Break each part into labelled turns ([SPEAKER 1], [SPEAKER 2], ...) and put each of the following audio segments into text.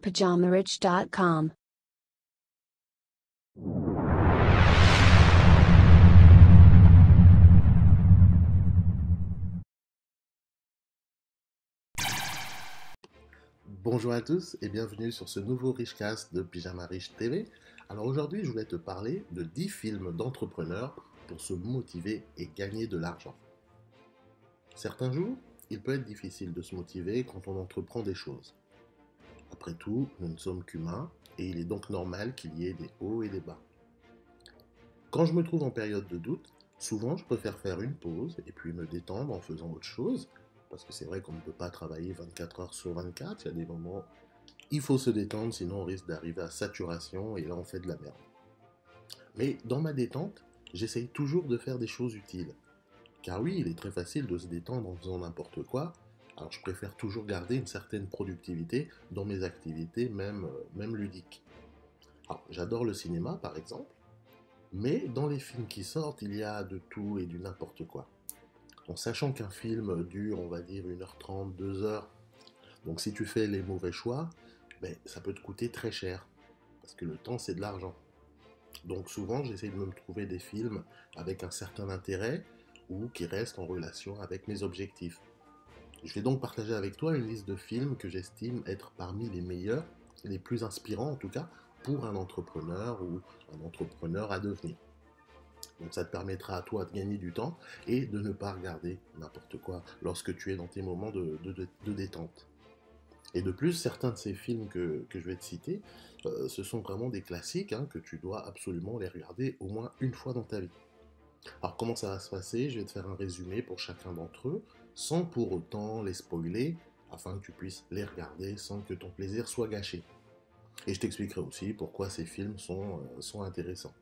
[SPEAKER 1] PajamaRich.com.
[SPEAKER 2] Bonjour à tous et bienvenue sur ce nouveau Richcast de Pyjama Rich TV. Alors aujourd'hui, je voulais te parler de 10 films d'entrepreneurs pour se motiver et gagner de l'argent. Certains jours, il peut être difficile de se motiver quand on entreprend des choses. Après tout, nous ne sommes qu'humains et il est donc normal qu'il y ait des hauts et des bas. Quand je me trouve en période de doute, souvent je préfère faire une pause et puis me détendre en faisant autre chose. Parce que c'est vrai qu'on ne peut pas travailler 24 heures sur 24, il y a des moments, il faut se détendre, sinon on risque d'arriver à saturation et là on fait de la merde. Mais dans ma détente, j'essaye toujours de faire des choses utiles. Car oui, il est très facile de se détendre en faisant n'importe quoi, alors je préfère toujours garder une certaine productivité dans mes activités, même ludiques. Alors, j'adore le cinéma par exemple, mais dans les films qui sortent, il y a de tout et du n'importe quoi. En sachant qu'un film dure, on va dire, 1h30, 2 heures, donc si tu fais les mauvais choix, ben, ça peut te coûter très cher, parce que le temps c'est de l'argent. Donc souvent j'essaie de me trouver des films avec un certain intérêt ou qui restent en relation avec mes objectifs. Je vais donc partager avec toi une liste de films que j'estime être parmi les meilleurs, les plus inspirants en tout cas, pour un entrepreneur ou un entrepreneur à devenir. Donc ça te permettra à toi de gagner du temps et de ne pas regarder n'importe quoi lorsque tu es dans tes moments de détente. Et de plus, certains de ces films que je vais te citer, ce sont vraiment des classiques que tu dois absolument les regarder au moins une fois dans ta vie. Alors comment ça va se passer? Je vais te faire un résumé pour chacun d'entre eux, sans pour autant les spoiler, afin que tu puisses les regarder sans que ton plaisir soit gâché. Et je t'expliquerai aussi pourquoi ces films sont intéressants.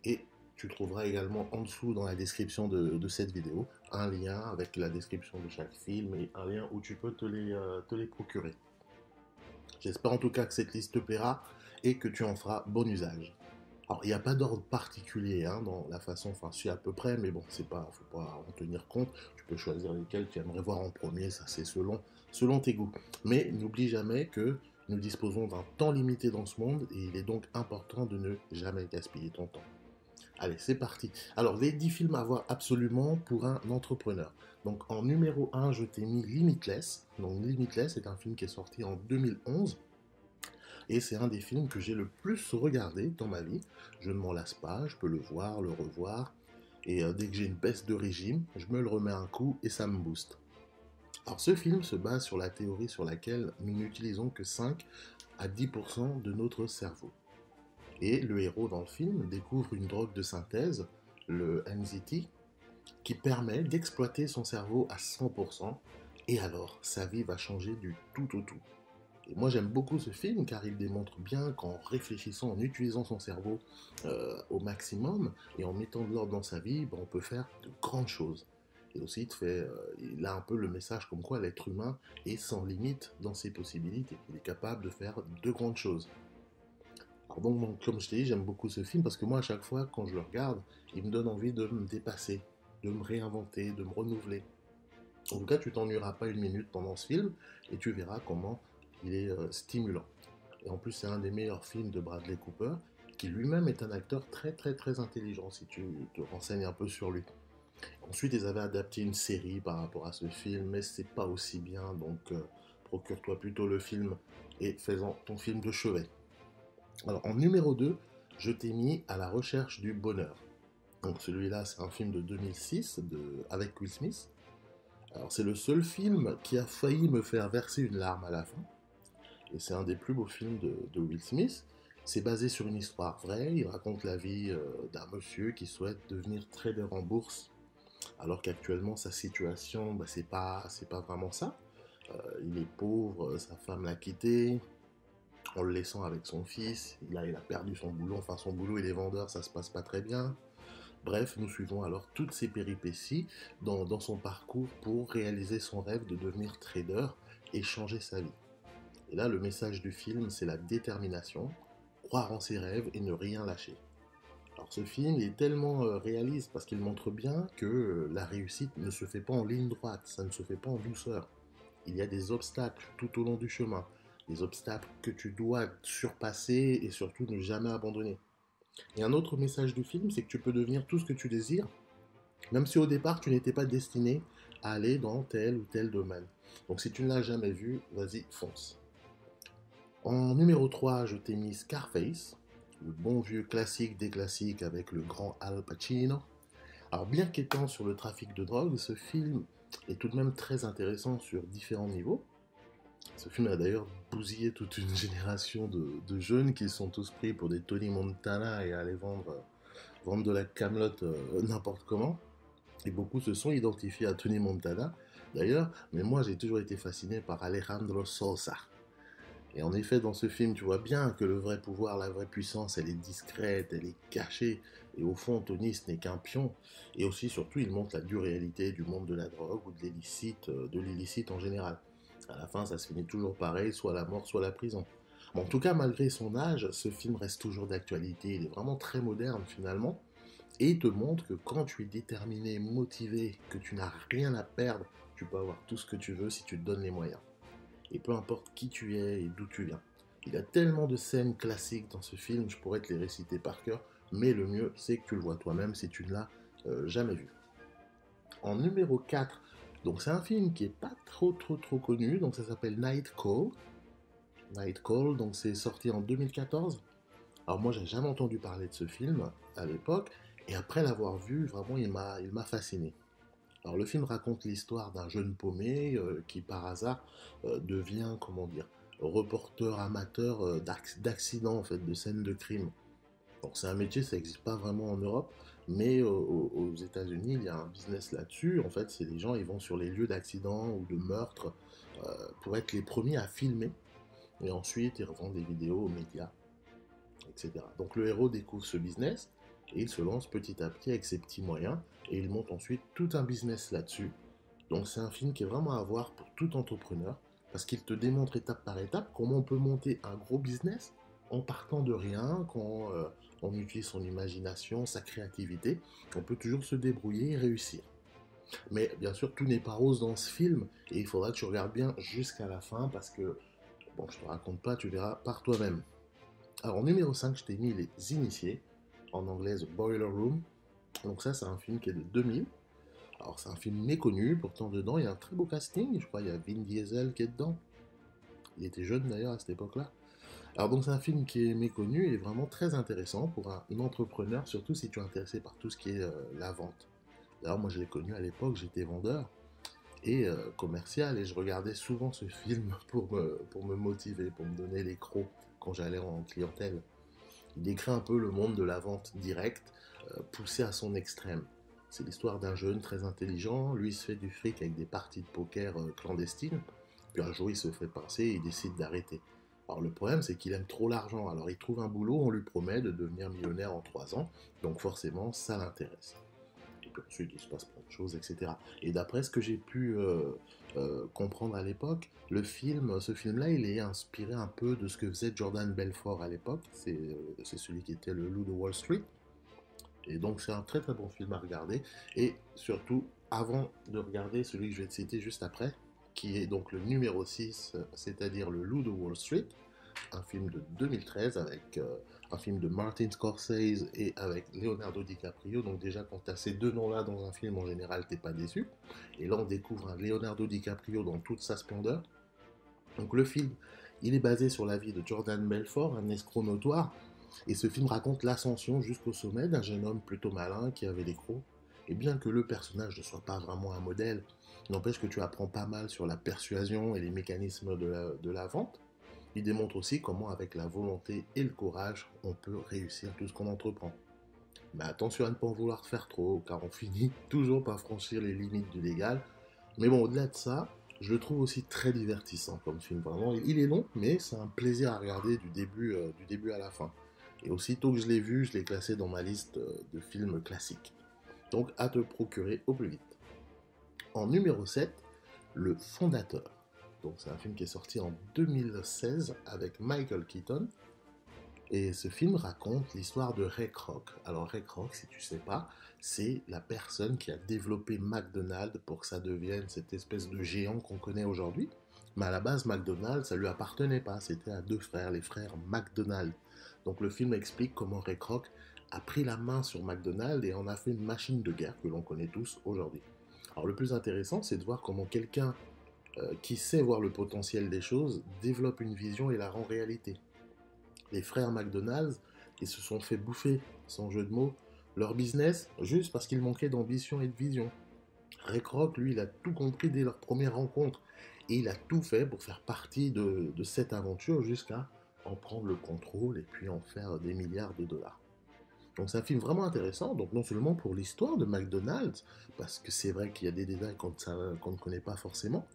[SPEAKER 2] Et tu trouveras également en dessous dans la description de cette vidéo un lien avec la description de chaque film et un lien où tu peux te les procurer. J'espère en tout cas que cette liste te plaira et que tu en feras bon usage. Alors, il n'y a pas d'ordre particulier dans la façon, enfin, si à peu près, mais bon, c'est pas, faut pas en tenir compte. Tu peux choisir lesquels tu aimerais voir en premier, ça c'est selon tes goûts. Mais n'oublie jamais que nous disposons d'un temps limité dans ce monde et il est donc important de ne jamais gaspiller ton temps. Allez, c'est parti. Alors, les 10 films à voir absolument pour un entrepreneur. Donc, en numéro 1, je t'ai mis Limitless. Donc, Limitless est un film qui est sorti en 2011. Et c'est un des films que j'ai le plus regardé dans ma vie. Je ne m'en lasse pas, je peux le voir, le revoir. Et dès que j'ai une baisse de régime, je me le remets un coup et ça me booste. Alors, ce film se base sur la théorie sur laquelle nous n'utilisons que 5 à 10% de notre cerveau. Et le héros dans le film découvre une drogue de synthèse, le NZT, qui permet d'exploiter son cerveau à 100%, et alors sa vie va changer du tout au tout. Et moi j'aime beaucoup ce film car il démontre bien qu'en réfléchissant, en utilisant son cerveau au maximum et en mettant de l'ordre dans sa vie, on peut faire de grandes choses. Et aussi il a un peu le message comme quoi l'être humain est sans limite dans ses possibilités. Il est capable de faire de grandes choses. Alors donc, comme je t'ai dit, j'aime beaucoup ce film parce que moi, à chaque fois, quand je le regarde, il me donne envie de me dépasser, de me réinventer, de me renouveler. En tout cas, tu t'ennuieras pas une minute pendant ce film et tu verras comment il est stimulant. Et en plus, c'est un des meilleurs films de Bradley Cooper, qui lui-même est un acteur très très très intelligent si tu te renseignes un peu sur lui. Ensuite, ils avaient adapté une série par rapport à ce film, mais c'est pas aussi bien, donc procure-toi plutôt le film et fais-en ton film de chevet. Alors, en numéro 2, je t'ai mis À la recherche du bonheur. Donc celui-là, c'est un film de 2006 avec Will Smith. Alors c'est le seul film qui a failli me faire verser une larme à la fin. Et c'est un des plus beaux films de Will Smith. C'est basé sur une histoire vraie. Il raconte la vie d'un monsieur qui souhaite devenir trader en bourse. Alors qu'actuellement, sa situation, c'est pas vraiment ça. Il est pauvre, sa femme l'a quitté, en le laissant avec son fils. Il a perdu son boulot, enfin son boulot, il est vendeur, ça se passe pas très bien. Bref, nous suivons alors toutes ces péripéties dans son parcours pour réaliser son rêve de devenir trader et changer sa vie. Et là, le message du film, c'est la détermination, croire en ses rêves et ne rien lâcher. Alors ce film est tellement réaliste parce qu'il montre bien que la réussite ne se fait pas en ligne droite, ça ne se fait pas en douceur. Il y a des obstacles tout au long du chemin. des obstacles que tu dois surpasser et surtout ne jamais abandonner. Et un autre message du film, c'est que tu peux devenir tout ce que tu désires, même si au départ tu n'étais pas destiné à aller dans tel ou tel domaine. Donc si tu ne l'as jamais vu, vas-y, fonce. En numéro 3, je t'ai mis Scarface, le bon vieux classique des classiques avec le grand Al Pacino. Alors bien qu'étant sur le trafic de drogue, ce film est tout de même très intéressant sur différents niveaux. Ce film a d'ailleurs bousillé toute une génération de jeunes qui sont tous pris pour des Tony Montana et allaient vendre de la camelote n'importe comment. Et beaucoup se sont identifiés à Tony Montana, d'ailleurs, mais moi j'ai toujours été fasciné par Alejandro Sosa. Et en effet, dans ce film, tu vois bien que le vrai pouvoir, la vraie puissance, elle est discrète, elle est cachée. Et au fond, Tony, ce n'est qu'un pion. Et aussi, surtout, il montre la dure réalité du monde de la drogue ou de l'illicite en général. À la fin, ça se finit toujours pareil, soit la mort, soit la prison. Bon, en tout cas, malgré son âge, ce film reste toujours d'actualité. Il est vraiment très moderne finalement. Et il te montre que quand tu es déterminé, motivé, que tu n'as rien à perdre, tu peux avoir tout ce que tu veux si tu te donnes les moyens. Et peu importe qui tu es et d'où tu viens. Il y a tellement de scènes classiques dans ce film, je pourrais te les réciter par cœur, mais le mieux, c'est que tu le vois toi-même si tu ne l'as jamais vu. En numéro 4, donc c'est un film qui est pas trop connu, donc ça s'appelle Night Call. Night Call, donc c'est sorti en 2014. Alors moi, j'ai jamais entendu parler de ce film à l'époque, et après l'avoir vu, vraiment, il m'a fasciné. Alors le film raconte l'histoire d'un jeune paumé qui par hasard devient, comment dire, reporter amateur d'accidents, en fait, de scènes de crime. Donc c'est un métier, ça n'existe pas vraiment en Europe, mais aux États-Unis, il y a un business là-dessus. En fait, c'est les gens, ils vont sur les lieux d'accidents ou de meurtres pour être les premiers à filmer, et ensuite ils revendent des vidéos aux médias, etc. Donc le héros découvre ce business et il se lance petit à petit avec ses petits moyens et il monte ensuite tout un business là-dessus. Donc c'est un film qui est vraiment à voir pour tout entrepreneur parce qu'il te démontre étape par étape comment on peut monter un gros business en partant de rien, quand on utilise son imagination, sa créativité, on peut toujours se débrouiller et réussir. Mais bien sûr, tout n'est pas rose dans ce film et il faudra que tu regardes bien jusqu'à la fin parce que, bon, je te raconte pas, tu verras par toi-même. Alors, en numéro 5, je t'ai mis Les Initiés, en anglais The Boiler Room. Donc ça, c'est un film qui est de 2000. Alors, c'est un film méconnu, pourtant dedans, il y a un très beau casting. Je crois qu'il y a Vin Diesel qui est dedans. Il était jeune d'ailleurs à cette époque-là. Alors donc c'est un film qui est méconnu et vraiment très intéressant pour un entrepreneur, surtout si tu es intéressé par tout ce qui est la vente. D'ailleurs, moi je l'ai connu à l'époque, j'étais vendeur et commercial et je regardais souvent ce film pour me motiver, pour me donner les crocs quand j'allais en clientèle. Il décrit un peu le monde de la vente directe, poussé à son extrême. C'est l'histoire d'un jeune très intelligent, lui il se fait du fric avec des parties de poker clandestines, puis un jour il se fait pincer et il décide d'arrêter. Alors le problème c'est qu'il aime trop l'argent, alors il trouve un boulot, on lui promet de devenir millionnaire en 3 ans, donc forcément ça l'intéresse. Et puis ensuite il se passe plein de choses, etc. Et d'après ce que j'ai pu comprendre à l'époque, ce film-là, il est inspiré un peu de ce que faisait Jordan Belfort à l'époque. C'est celui qui était le loup de Wall Street. Et donc c'est un très très bon film à regarder. Et surtout, avant de regarder celui que je vais te citer juste après, qui est donc le numéro 6, c'est-à-dire Le Loup de Wall Street, un film de 2013 avec un film de Martin Scorsese et avec Leonardo DiCaprio. Donc déjà quand tu as ces deux noms-là dans un film, en général, t'es pas déçu. Et là on découvre un Leonardo DiCaprio dans toute sa splendeur. Donc le film, il est basé sur la vie de Jordan Belfort, un escroc notoire, et ce film raconte l'ascension jusqu'au sommet d'un jeune homme plutôt malin qui avait les crocs. Et bien que le personnage ne soit pas vraiment un modèle, n'empêche que tu apprends pas mal sur la persuasion et les mécanismes de la vente. Il démontre aussi comment avec la volonté et le courage, on peut réussir tout ce qu'on entreprend. Mais attention à ne pas en vouloir faire trop, car on finit toujours par franchir les limites du légal. Mais bon, au-delà de ça, je le trouve aussi très divertissant comme film. Vraiment, il est long, mais c'est un plaisir à regarder du début à la fin. Et aussitôt que je l'ai vu, je l'ai classé dans ma liste de films classiques. Donc à te procurer au plus vite. En numéro 7, Le Fondateur. Donc c'est un film qui est sorti en 2016 avec Michael Keaton. Et ce film raconte l'histoire de Ray Kroc. Alors Ray Kroc, si tu sais pas, c'est la personne qui a développé McDonald's pour que ça devienne cette espèce de géant qu'on connaît aujourd'hui. Mais à la base, McDonald's, ça lui appartenait pas. C'était à deux frères, les frères McDonald. Donc le film explique comment Ray Kroc a pris la main sur McDonald's et en a fait une machine de guerre que l'on connaît tous aujourd'hui. Alors le plus intéressant, c'est de voir comment quelqu'un qui sait voir le potentiel des choses développe une vision et la rend réalité. Les frères McDonald's, ils se sont fait bouffer, sans jeu de mots, leur business juste parce qu'il manquait d'ambition et de vision. Ray Kroc, lui, il a tout compris dès leur première rencontre. Et il a tout fait pour faire partie de cette aventure jusqu'à en prendre le contrôle et puis en faire des milliards de dollars. Donc c'est un film vraiment intéressant, donc non seulement pour l'histoire de McDonald's, parce que c'est vrai qu'il y a des détails qu'on ne connaît pas forcément,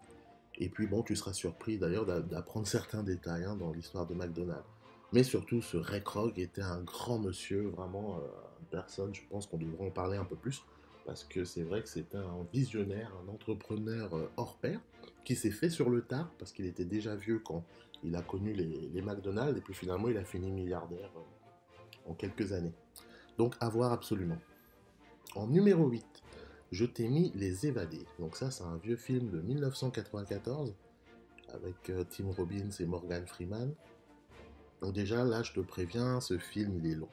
[SPEAKER 2] et puis bon, tu seras surpris d'ailleurs d'apprendre certains détails dans l'histoire de McDonald's. Mais surtout, ce Ray Kroc était un grand monsieur, vraiment une personne, je pense qu'on devrait en parler un peu plus, parce que c'est vrai que c'était un visionnaire, un entrepreneur hors pair, qui s'est fait sur le tard, parce qu'il était déjà vieux quand il a connu les McDonald's, et puis finalement il a fini milliardaire en quelques années. Donc à voir absolument. En numéro 8, je t'ai mis Les Évadés. Donc ça, c'est un vieux film de 1994 avec Tim Robbins et Morgan Freeman. Donc déjà, là, je te préviens, ce film, il est long.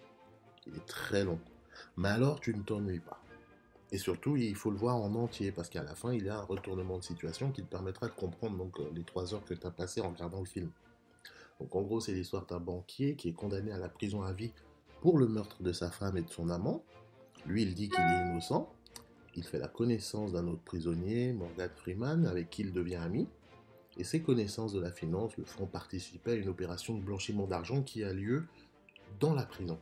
[SPEAKER 2] Il est très long. Mais alors, tu ne t'ennuies pas. Et surtout, il faut le voir en entier, parce qu'à la fin, il y a un retournement de situation qui te permettra de comprendre les 3 heures que tu as passées en regardant le film. Donc en gros, c'est l'histoire d'un banquier qui est condamné à la prison à vie pour le meurtre de sa femme et de son amant. Lui, il dit qu'il est innocent. Il fait la connaissance d'un autre prisonnier, Morgan Freeman, avec qui il devient ami. Et ses connaissances de la finance le font participer à une opération de blanchiment d'argent qui a lieu dans la prison.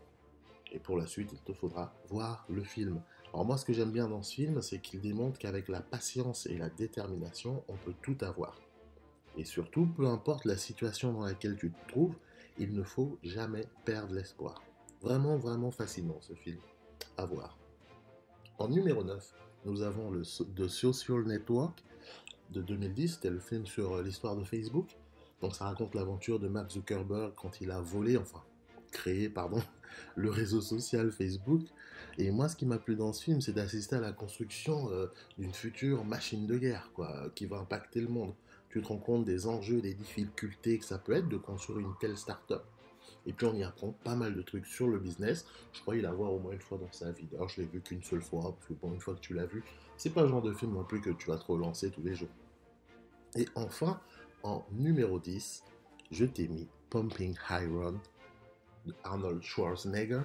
[SPEAKER 2] Et pour la suite, il te faudra voir le film. Alors moi, ce que j'aime bien dans ce film, c'est qu'il démontre qu'avec la patience et la détermination, on peut tout avoir. Et surtout, peu importe la situation dans laquelle tu te trouves, il ne faut jamais perdre l'espoir. Vraiment, vraiment fascinant ce film. À voir. En numéro 9, nous avons The Social Network de 2010. C'était le film sur l'histoire de Facebook. Donc ça raconte l'aventure de Mark Zuckerberg quand il a volé, enfin créé, pardon, le réseau social Facebook. Et moi, ce qui m'a plu dans ce film, c'est d'assister à la construction d'une future machine de guerre, quoi, qui va impacter le monde. Tu te rends compte des enjeux, des difficultés que ça peut être de construire une telle start-up. Et puis on y apprend pas mal de trucs sur le business. Je crois y l'avoir au moins une fois dans sa vie. D'ailleurs, je l'ai vu qu'une seule fois, parce que bon, une fois que tu l'as vu, c'est pas le genre de film non plus que tu vas te relancer tous les jours. Et enfin, en numéro 10, je t'ai mis Pumping Iron de Arnold Schwarzenegger.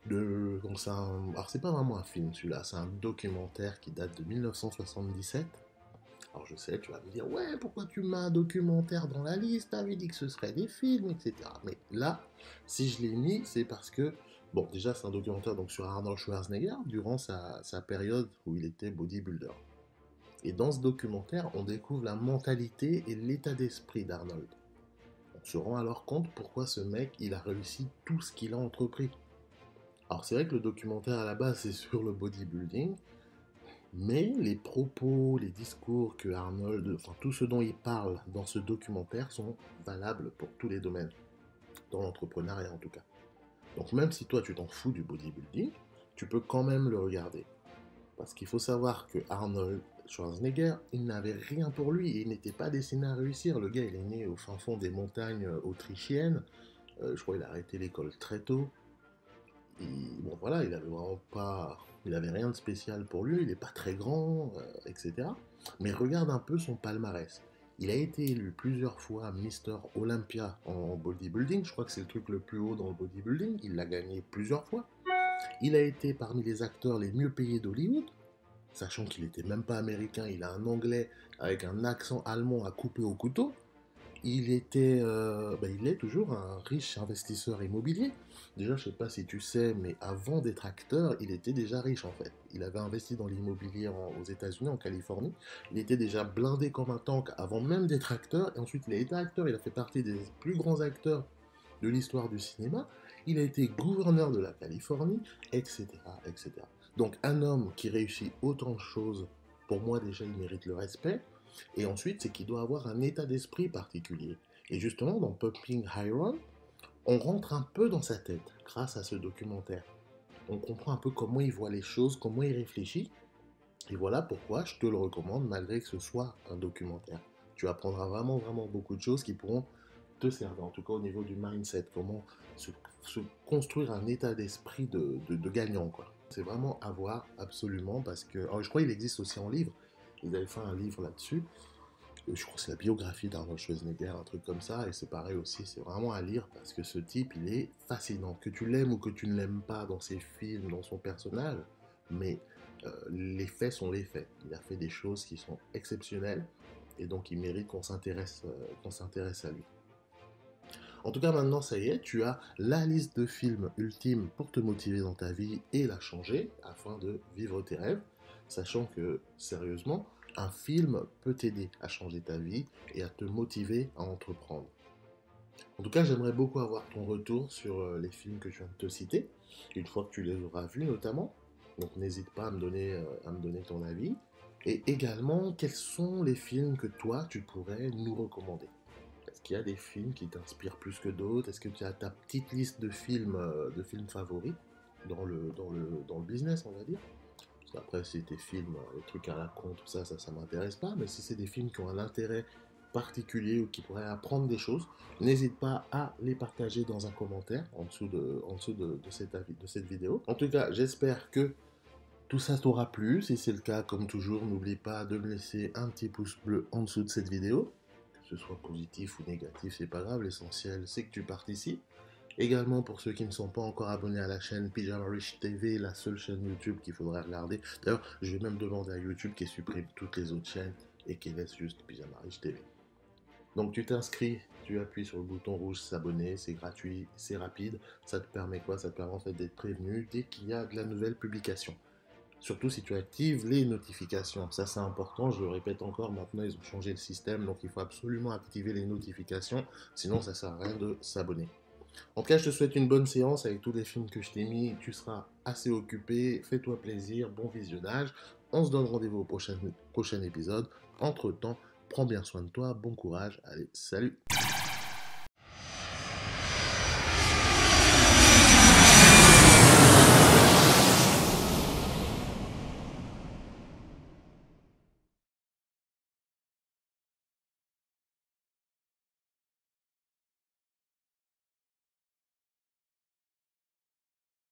[SPEAKER 2] Donc alors c'est pas vraiment un film celui-là, c'est un documentaire qui date de 1977. Alors je sais, tu vas me dire, ouais, pourquoi tu mets un documentaire dans la liste? T'avais dit que ce serait des films, etc. Mais là, si je l'ai mis, c'est parce que, bon, déjà c'est un documentaire donc, sur Arnold Schwarzenegger durant sa période où il était bodybuilder. Et dans ce documentaire, on découvre la mentalité et l'état d'esprit d'Arnold. On se rend alors compte pourquoi ce mec, il a réussi tout ce qu'il a entrepris. Alors c'est vrai que le documentaire à la base c'est sur le bodybuilding, mais les propos, les discours que Arnold, enfin tout ce dont il parle dans ce documentaire sont valables pour tous les domaines, dans l'entrepreneuriat en tout cas. Donc même si toi tu t'en fous du bodybuilding, tu peux quand même le regarder. Parce qu'il faut savoir que Arnold Schwarzenegger, il n'avait rien pour lui et il n'était pas destiné à réussir. Le gars, il est né au fin fond des montagnes autrichiennes. Je crois qu'il a arrêté l'école très tôt. Bon voilà, il avait vraiment pas, il avait rien de spécial pour lui. Il n'est pas très grand, etc. Mais regarde un peu son palmarès. Il a été élu plusieurs fois Mister Olympia en bodybuilding. Je crois que c'est le truc le plus haut dans le bodybuilding. Il l'a gagné plusieurs fois. Il a été parmi les acteurs les mieux payés d'Hollywood, sachant qu'il n'était même pas américain, il a un anglais avec un accent allemand à couper au couteau. Il est toujours un riche investisseur immobilier. Déjà, je ne sais pas si tu sais, mais avant d'être acteur, il était déjà riche en fait. Il avait investi dans l'immobilier aux États-Unis, en Californie. Il était déjà blindé comme un tank avant même d'être acteur. Et ensuite, il a été acteur. Il a fait partie des plus grands acteurs de l'histoire du cinéma. Il a été gouverneur de la Californie, etc., etc. Donc, un homme qui réussit autant de choses, pour moi déjà, il mérite le respect. Et ensuite, c'est qu'il doit avoir un état d'esprit particulier. Et justement, dans Pumping Iron, on rentre un peu dans sa tête grâce à ce documentaire. On comprend un peu comment il voit les choses, comment il réfléchit. Et voilà pourquoi je te le recommande malgré que ce soit un documentaire. Tu apprendras vraiment, vraiment beaucoup de choses qui pourront te servir, en tout cas au niveau du mindset, comment se, se construire un état d'esprit de gagnant, quoi. C'est vraiment à voir, absolument, parce que, alors, je crois qu'il existe aussi en livre, ils avaient fait un livre là-dessus, je crois que c'est la biographie d'Arnold Schwarzenegger, un truc comme ça, et c'est pareil aussi, c'est vraiment à lire, parce que ce type, il est fascinant, que tu l'aimes ou que tu ne l'aimes pas dans ses films, dans son personnage, mais les faits sont les faits, il a fait des choses qui sont exceptionnelles, et donc il mérite qu'on s'intéresse à lui. En tout cas, maintenant, ça y est, tu as la liste de films ultime pour te motiver dans ta vie et la changer afin de vivre tes rêves, sachant que, sérieusement, un film peut t'aider à changer ta vie et à te motiver à entreprendre. En tout cas, j'aimerais beaucoup avoir ton retour sur les films que je viens de te citer, une fois que tu les auras vus notamment. Donc n'hésite pas à me donner ton avis. Et également, quels sont les films que toi, tu pourrais nous recommander? Est-ce qu'il y a des films qui t'inspirent plus que d'autres? Est-ce que tu as ta petite liste de films favoris dans le business, on va dire? Parce qu'après, si tes films, les trucs à la con, tout ça, ça m'intéresse pas. Mais si c'est des films qui ont un intérêt particulier ou qui pourraient apprendre des choses, n'hésite pas à les partager dans un commentaire en dessous de cette vidéo. En tout cas, j'espère que tout ça t'aura plu. Si c'est le cas, comme toujours, n'oublie pas de me laisser un petit pouce bleu en dessous de cette vidéo. Que ce soit positif ou négatif, c'est pas grave. L'essentiel, c'est que tu participes. Également, pour ceux qui ne sont pas encore abonnés à la chaîne Pyjama Rich TV, la seule chaîne YouTube qu'il faudrait regarder. D'ailleurs, je vais même demander à YouTube qu'il supprime toutes les autres chaînes et qu'il laisse juste Pyjama Rich TV. Donc tu t'inscris, tu appuies sur le bouton rouge s'abonner, c'est gratuit, c'est rapide. Ça te permet quoi? Ça te permet en fait d'être prévenu dès qu'il y a de la nouvelle publication. Surtout si tu actives les notifications. Ça, c'est important. Je le répète encore, maintenant, ils ont changé le système. Donc, il faut absolument activer les notifications. Sinon, ça ne sert à rien de s'abonner. En tout cas, je te souhaite une bonne séance avec tous les films que je t'ai mis. Tu seras assez occupé. Fais-toi plaisir. Bon visionnage. On se donne rendez-vous au prochain épisode. Entre-temps, prends bien soin de toi. Bon courage. Allez, salut!